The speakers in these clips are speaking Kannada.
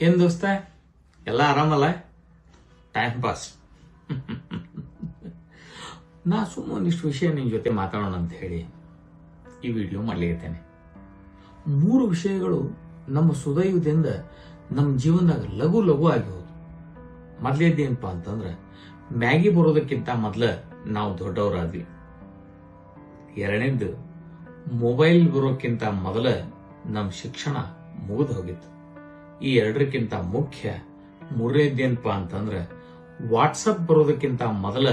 ಏನ್ ದೋಸ್ತ ಎಲ್ಲ ಆರಾಮಲ್ಲ? Time pass. ನಾ ಸುಮ್ಮ ಒಂದಿಷ್ಟು ವಿಷಯ ನಿನ್ ಜೊತೆ ಮಾತಾಡೋಣ ಅಂತ ಹೇಳಿ ಈ ವಿಡಿಯೋ ಮಾಡ್ಲಿಕ್ಕೇನೆ. 3 ವಿಷಯಗಳು ನಮ್ಮ ಸುದೈವದಿಂದ ನಮ್ಮ ಜೀವನದಾಗ ಲಘು ಲಘು ಆಗಿ ಹೋದು. ಮೊದಲೇದೇನಪ್ಪ ಅಂತಂದ್ರ ಮ್ಯಾಗಿ ಬರೋದಕ್ಕಿಂತ ಮೊದ್ಲ ನಾವು ದೊಡ್ಡವರಾದ್ವಿ. ಎರಡನೇದು ಮೊಬೈಲ್ ಬರೋಕ್ಕಿಂತ ಮೊದಲ ನಮ್ಮ ಶಿಕ್ಷಣ ಮುಗಿದು ಹೋಗಿತ್ತು. ಈ ಎರಡಕ್ಕಿಂತ ಮುಖ್ಯ ಮೂರನೇದೇನಪ್ಪ ಅಂತಂದ್ರ ವಾಟ್ಸಪ್ ಬರೋದಕ್ಕಿಂತ ಮೊದಲ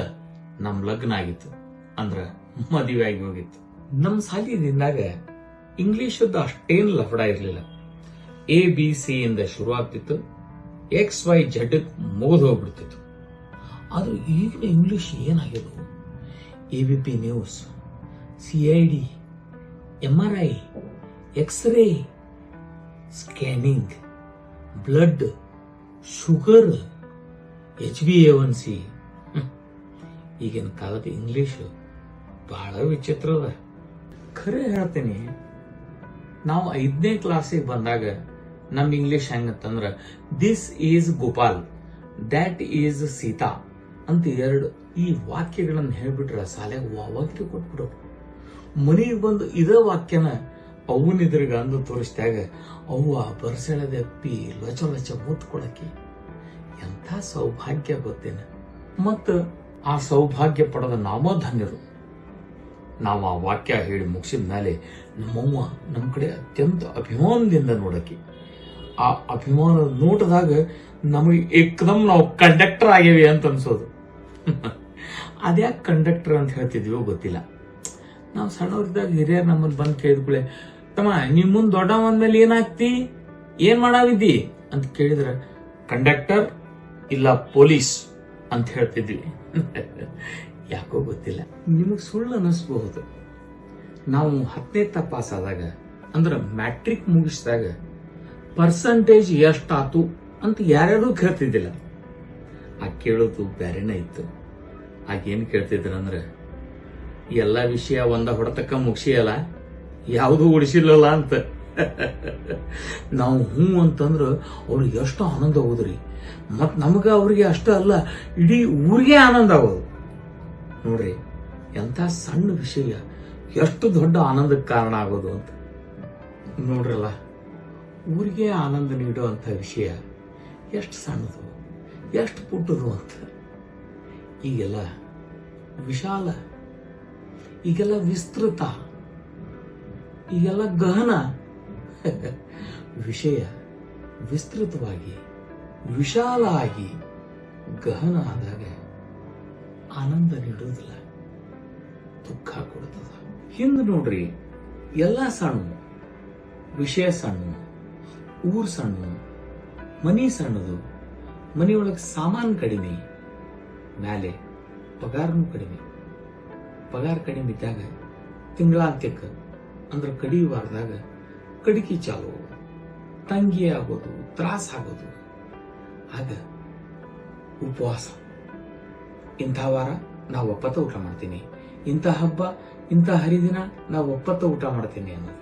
ನಮ್ ಲಗ್ನ ಆಗಿತ್ತು, ಅಂದ್ರ ಮದುವೆ ಆಗಿ ಹೋಗಿತ್ತು. ನಮ್ ಸಾಲಿದಿಂದಾಗ ಇಂಗ್ಲಿಷದ್ದು ಅಷ್ಟೇನು ಲಫಡ ಇರಲಿಲ್ಲ. ABC ಇಂದ ಶುರು ಆಗ್ತಿತ್ತು, XYZ ಮುಗಿದು ಹೋಗ್ಬಿಡ್ತಿತ್ತು. ಆದ್ರೆ ಈಗಿನ ಇಂಗ್ಲಿಷ್ ಏನಾಗಿದ್ದು, ABP news, CID, MRI, x-ray, scanning, blood, sugar, HbA1c. ಈಗಿನ ಕಾಲದ ಇಂಗ್ಲಿಷ್ ಬಹಳ ವಿಚಿತ್ರ ಅದ. ಖರೆ ಹೇಳ್ತೇನೆ, ನಾವು 5ನೇ ಕ್ಲಾಸಿಗೆ ಬಂದಾಗ ನಮ್ ಇಂಗ್ಲಿಷ್ ಹೆಂಗಂತಂದ್ರ this is Gopal, that is Sita ಅಂತ ಈ ವಾಕ್ಯಗಳನ್ನ ಹೇಳ್ಬಿಟ್ರ ಶಾಲೆಗೆ ವಾಕ್ಯ ಕೊಟ್ಬಿಡೋರು. ಮನೆಗೆ ಬಂದು ಇದ ವಾಕ್ಯನ ಅವನಿದ್ರಿಗೆ ಅಂದು ತೋರಿಸಿದಾಗ ಅವ್ವ ಬರ್ಸೆಳೆದಪ್ಪಿ ಲೊಚ ಲೊಚ ಮುತ್ತು ಕೊಡಕ್ಕೆ ಎಂಥ ಸೌಭಾಗ್ಯ ಗೊತ್ತೇನ. ಮತ್ತ ಆ ಸೌಭಾಗ್ಯ ಪಡೆದ ನಾವ ಧನ್ಯರು. ನಾವು ಆ ವಾಕ್ಯ ಹೇಳಿ ಮುಗಿಸಿದ ಮೇಲೆ ನಮ್ಮವ್ವ ನಮ್ಮ ಕಡೆ ಅತ್ಯಂತ ಅಭಿಮಾನದಿಂದ ನೋಡಕ್ಕೆ, ಆ ಅಭಿಮಾನದ ನೋಟದಾಗ ನಮಗೆ ಏಕದಮ್ ನಾವು ಕಂಡಕ್ಟರ್ ಆಗೇವಿ ಅಂತ ಅನ್ಸೋದು. ಅದ್ಯಾಕೆ ಕಂಡಕ್ಟರ್ ಅಂತ ಹೇಳ್ತಿದ್ವೋ ಗೊತ್ತಿಲ್ಲ. ನಾವು ಸಣ್ಣವ್ರಿದ್ದಾಗ ಹಿರಿಯರ್ ನಮ್ಮನ್ನು ಬಂದು ಕೇಳಿದ್ಕೂಳೆ, ತಮ್ಮ ನಿಮ್ ಮುಂದ್ ದೊಡ್ಡ ಮೇಲೆ ಏನಾಗ್ತಿ, ಏನ್ ಮಾಡಾವಿದ್ದಿ ಅಂತ ಕೇಳಿದ್ರ ಕಂಡಕ್ಟರ್ ಇಲ್ಲ ಪೊಲೀಸ್ ಅಂತ ಹೇಳ್ತಿದ್ವಿ. ಯಾಕೋ ಗೊತ್ತಿಲ್ಲ, ನಿಮಗ್ ಸುಳ್ಳು ಅನಿಸ್ಬಹುದು. ನಾವು 10ನೇ ಪಾಸ್ ಆದಾಗ ಅಂದ್ರ ಮ್ಯಾಟ್ರಿಕ್ ಮುಗಿಸಿದಾಗ ಪರ್ಸಂಟೇಜ್ ಎಷ್ಟಾತು ಅಂತ ಯಾರ್ಯಾರು ಕೇಳ್ತಿದ್ದಿಲ್ಲ. ಆ ಕೇಳೋದು ಬ್ಯಾರೇನ ಇತ್ತು. ಆಗೇನ್ ಕೇಳ್ತಿದ್ರಂದ್ರ ಎಲ್ಲಾ ವಿಷಯ ಒಂದ ಹೊಡೆತಕ್ಕ ಮುಗಿಸಿಯಲ್ಲ, ಯಾವುದು ಉಳಿಸಿಲ್ಲಲ್ಲ ಅಂತ. ನಾವು ಹ್ಞೂ ಅಂತಂದ್ರ ಅವ್ರಿಗೆ ಎಷ್ಟು ಆನಂದ ಆಗೋದ್ರಿ. ಮತ್ ನಮಗ ಅವ್ರಿಗೆ ಅಷ್ಟ ಅಲ್ಲ, ಇಡೀ ಊರಿಗೆ ಆನಂದ ಆಗೋದು. ನೋಡ್ರಿ, ಎಂತ ಸಣ್ಣ ವಿಷಯ ಎಷ್ಟು ದೊಡ್ಡ ಆನಂದಕ್ಕೆ ಕಾರಣ ಆಗೋದು ಅಂತ. ನೋಡ್ರಲ್ಲ, ಊರಿಗೆ ಆನಂದ ನೀಡುವಂತ ವಿಷಯ ಎಷ್ಟು ಸಣ್ಣದು, ಎಷ್ಟು ಪುಟ್ಟದು ಅಂತ. ಈಗೆಲ್ಲ ವಿಶಾಲ, ಈಗೆಲ್ಲ ವಿಸ್ತೃತ, ಈಗೆಲ್ಲ ಗಹನ. ವಿಷಯ ವಿಸ್ತೃತವಾಗಿ ವಿಶಾಲ ಆಗಿ ಗಹನ ಆದಾಗ ಆನಂದ ನೀಡುವುದಿಲ್ಲ, ದುಃಖ ಕೊಡುತ್ತದ. ಹಿಂದ್ ನೋಡ್ರಿ, ಎಲ್ಲ ಸಣ್ಣ ವಿಷಯ, ಸಣ್ಣ ಊರ್ ಸಣ್ಣ, ಮನಿ ಸಣ್ಣದು, ಮನಿಯೊಳಗೆ ಸಾಮಾನು ಕಡಿಮೆ, ಮ್ಯಾಲೆ ಪಗಾರನು ಕಡಿಮೆ. ಪಗಾರ ಕಡಿಮೆ ಇದ್ದಾಗ ತಿಂಗಳಾಂತ್ಯಕ್ಕೆ ಅಂದ್ರೆ ಕಡಿವಾರದಾಗ ಕಡಿಕೆ ಚಾಲು, ತಂಗಿ ಆಗೋದು, ತ್ರಾಸ ಆಗೋದು. ಆಗ ಉಪವಾಸ, ಇಂಥ ವಾರ ನಾವು ಒಪ್ಪತ್ತ ಊಟ ಮಾಡ್ತೀನಿ, ಇಂಥ ಹಬ್ಬ ಇಂಥ ಹರಿದಿನ ನಾವು ಒಪ್ಪತ್ತ ಊಟ ಮಾಡ್ತೀನಿ ಅನ್ನೋದು.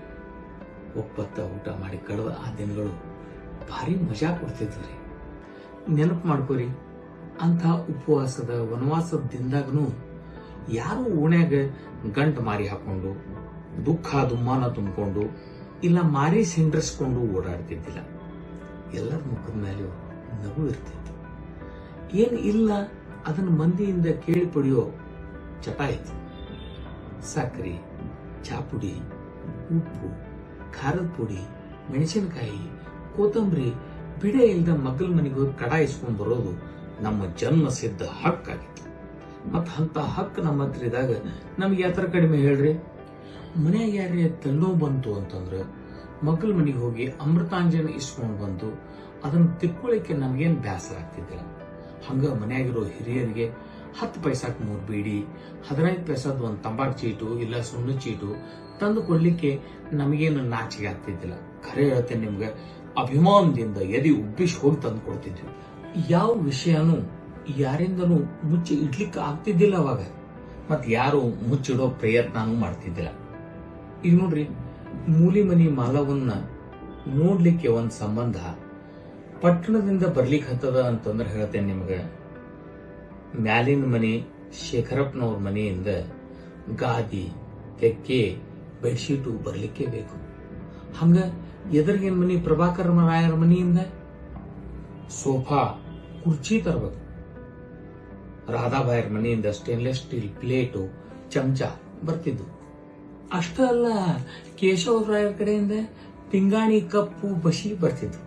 ಒಪ್ಪತ್ತ ಊಟ ಮಾಡಿ ಕಳೆದ ಆ ದಿನಗಳು ಭಾರಿ ಮಜಾ ಕೊಡ್ತಿದ್ವಿ. ನೆನಪು ಮಾಡ್ಕೋರಿ, ಅಂಥ ಉಪವಾಸದ ವನವಾಸದ ದಿನದಾಗನು ಯಾರು ಓಣ್ಯಾಗ ಗಂಟು ಮಾರಿ ಹಾಕೊಂಡು ದುಃಖ ದುಮ್ಮಾನ ತುಂಬಿಕೊಂಡು ಇಲ್ಲ ಮಾರಿ ಸಿಂಡ್ರಿಸ್ಕೊಂಡು ಓಡಾಡ್ತಿದ್ದಿಲ್ಲ. ಎಲ್ಲರ ಮುಖದ ಮೇಲೆ ನಗು ಇರ್ತಿತ್ತು. ಏನ್ ಇಲ್ಲ ಅದನ್ನ ಮಂದಿಯಿಂದ ಕೇಳಿ ಪಡೆಯೋ ಚಟ ಇತ್ತು. ಸಕ್ಕರೆ, ಚಾಪುಡಿ, ಉಪ್ಪು, ಖಾರದ ಪುಡಿ, ಮೆಣಸಿನಕಾಯಿ, ಕೊತ್ತಂಬರಿ ಬಿಡೆ ಇಲ್ದ ಮಗ್ಗಲ ಮನೆಗೆ ಹೋಗಿ ಕಡಾಯಿಸ್ಕೊಂಡ್ ಬರೋದು ನಮ್ಮ ಜನ್ಮ ಸಿದ್ಧ ಹಕ್ಕಾಗಿತ್ತು. ಮತ್ತ ಅಂತ ಹಕ್ಕು ನಮ್ಮ ಹತ್ರ ಇದ್ದಾಗ ನಮ್ಗೆ ಯಾತರ ಕಡಿಮೆ ಹೇಳ್ರಿ. ಮನ್ಯಾಗ ಯಾರೇ ತಲೆನೋವು ಬಂತು ಅಂತಂದ್ರ ಮಗ್ಗಲ ಮನೆಗೆ ಹೋಗಿ ಅಮೃತಾಂಜನ ಇಸ್ಕೊಂಡ್ ಬಂದು ಅದನ್ನ ತಿಕ್ಕೊಳ್ಳಿಕ್ಕೆ ನಮ್ಗೇನ್ ಬೇಸರ ಆಗ್ತಿದ್ದಿಲ್ಲ. ಹಂಗ ಮನ್ಯಾಗಿರೋ ಹಿರಿಯರಿಗೆ 10 ಪೈಸಾಕ್ 3 ಬೀಡಿ, 15 ಪೈಸಾದ ಒಂದು ತಂಬಾಕು ಚೀಟು ಇಲ್ಲ ಸುಣ್ಣ ಚೀಟು ತಂದು ಕೊಡ್ಲಿಕ್ಕೆ ನಮಗೇನು ನಾಚಿಕೆ ಆಗ್ತಿದ್ದಿಲ್ಲ. ಖರೆ ಹೇಳ್ತೇನೆ ನಿಮ್ಗೆ, ಅಭಿಮಾನದಿಂದ ಎದಿ ಉಬ್ಬಿಸಿ ಹೋಗಿ ತಂದು ಕೊಡ್ತಿದ್ವಿ. ಯಾವ ವಿಷಯನೂ ಯಾರಿಂದನೂ ಮುಚ್ಚಿ ಇಡ್ಲಿಕ್ಕೆ ಆಗ್ತಿದ್ದಿಲ್ಲ ಅವಾಗ. ಮತ್ ಯಾರು ಮುಚ್ಚಿಡೋ ಪ್ರಯತ್ನನೂ ಮಾಡ್ತಿದ್ದಿಲ್ಲ. ಈಗ ನೋಡ್ರಿ, ಮೂಲಿ ಮನಿ ಮಾಲವನ್ನ ನೋಡ್ಲಿಕ್ಕೆ ಒಂದ್ ಸಂಬಂಧ, ಪಟ್ಟಣದಿಂದ ಬರ್ಲಿಕ್ಕೆ ಹತ್ತದ ಅಂತಂದ್ರೆ ಹೇಳ್ತೇನೆ ನಿಮ್ಗೆ, ಮ್ಯಾಲಿನ ಮನಿ ಶೇಖರಪ್ಪನವ್ರ ಮನೆಯಿಂದ ಗಾದಿ ತೆಕ್ಕೆ ಬೆಡ್ಶೀಟು ಬರ್ಲಿಕ್ಕೆ ಬೇಕು. ಹಂಗ ಎದುರಿಗೇನ್ ಮನಿ ಪ್ರಭಾಕರ ರಾಯರ ಮನೆಯಿಂದ ಸೋಫಾ ಕುರ್ಚಿ ತರಬೇಕು. ರಾಧಾಬಾಯರ್ ಮನೆಯಿಂದ ಸ್ಟೇನ್ಲೆಸ್ ಸ್ಟೀಲ್ ಪ್ಲೇಟು ಚಮಚ ಬರ್ತಿದ್ದು. ಅಷ್ಟ ಅಲ್ಲ, ಕೇಶವರಾಯರ ಕಡೆಯಿಂದ ಪಿಂಗಾಣಿ ಕಪ್ಪು ಬಸಿ ಬರ್ತಿದ್ದು.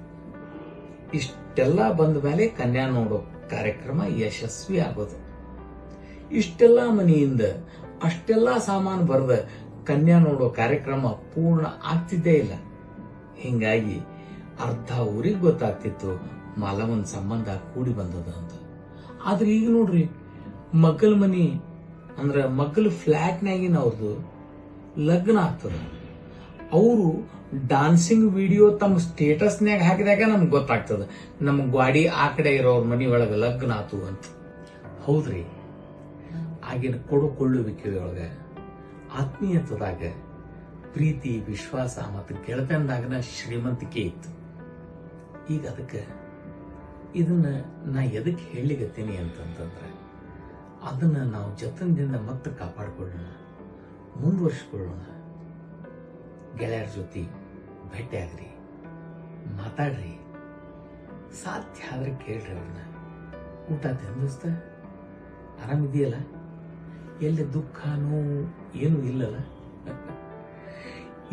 ಇಷ್ಟೆಲ್ಲ ಬಂದ ಮೇಲೆ ಕನ್ಯಾ ನೋಡೋ ಕಾರ್ಯಕ್ರಮ ಯಶಸ್ವಿ ಆಗೋದು. ಇಷ್ಟೆಲ್ಲ ಮನೆಯಿಂದ ಅಷ್ಟೆಲ್ಲ ಸಾಮಾನು ಬರೆದ ಕನ್ಯಾ ನೋಡೋ ಕಾರ್ಯಕ್ರಮ ಪೂರ್ಣ ಆಗ್ತಿದ್ದೇ ಇಲ್ಲ. ಹಿಂಗಾಗಿ ಅರ್ಧ ಊರಿಗೆ ಗೊತ್ತಾಗ್ತಿತ್ತು ಮಾಲವನ್ ಸಂಬಂಧ ಕೂಡಿ ಬಂದದ ಅಂತ. ಆದ್ರೆ ಈಗ ನೋಡ್ರಿ, ಮಗ್ಗಲ್ ಮನಿ ಅಂದ್ರ ಮಗ್ಗಲ್ ಫ್ಲಾಟ್ನಾಗಿನ ಅವ್ರದ್ದು ಲಗ್ನ ಆಗ್ತದ. ಅವರು ಡಾನ್ಸಿಂಗ್ ವಿಡಿಯೋ ತಮ್ಮ ಸ್ಟೇಟಸ್ನ್ಯಾಗ ಹಾಕಿದಾಗ ನಮ್ಗೆ ಗೊತ್ತಾಗ್ತದ ನಮ್ ಗ್ವಾಡಿ ಆ ಕಡೆ ಇರೋರ್ ಮನಿ ಒಳಗ ಲಗ್ನ ಆತು ಅಂತ. ಹೌದ್ರಿ, ಆಗಿನ ಕೊಡುಕೊಳ್ಳುವಿಕೆಯೊಳಗ ಆತ್ಮೀಯತದಾಗ ಪ್ರೀತಿ ವಿಶ್ವಾಸ ಮತ್ತು ಗೆಳತನದಾಗನ ಶ್ರೀಮಂತಿಕೆ ಇತ್ತು. ಈಗ ಅದಕ್ಕೆ ಇದನ್ನ ನಾ ಎದಕ್ಕೆ ಹೇಳಿಗತ್ತೀನಿ ಅಂತಂತಂದ್ರೆ, ಅದನ್ನ ನಾವು ಜತನದಿಂದ ಮತ್ತೆ ಕಾಪಾಡಿಕೊಳ್ಳೋಣ, ಮುಂದುವರಿಸಿಕೊಳ್ಳೋಣ. ಗೆಳೆಯರ ಜೊತೆ ಭೇಟಿ ಆಗ್ರಿ, ಮಾತಾಡ್ರಿ, ಸಾಧ್ಯ ಆದ್ರೆ ಕೇಳ್ರಿ ಅವ್ರನ್ನ. ಊಟ ತಿಂದೋಸ್ತ ಆರಾಮಿದೆಯಲ್ಲ, ಎಲ್ಲಿ ದುಃಖ ನೋವು ಏನು ಇಲ್ಲಲ್ಲ.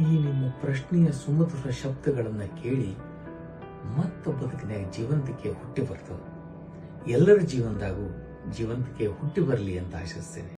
ಈ ನಿಮ್ಮ ಪ್ರಶ್ನೆಯ ಸುಮಧುರ ಶಬ್ದಗಳನ್ನ ಕೇಳಿ ಮತ್ತ ಬದುಕಿನಾಗ ಜೀವಂತಿಕೆ ಹುಟ್ಟಿ ಬರ್ತದೆ. ಎಲ್ಲರ ಜೀವನದಾಗೂ ಜೀವಂತಿಕೆ ಹುಟ್ಟಿ ಬರಲಿ ಅಂತ ಆಶಿಸ್ತೇನೆ.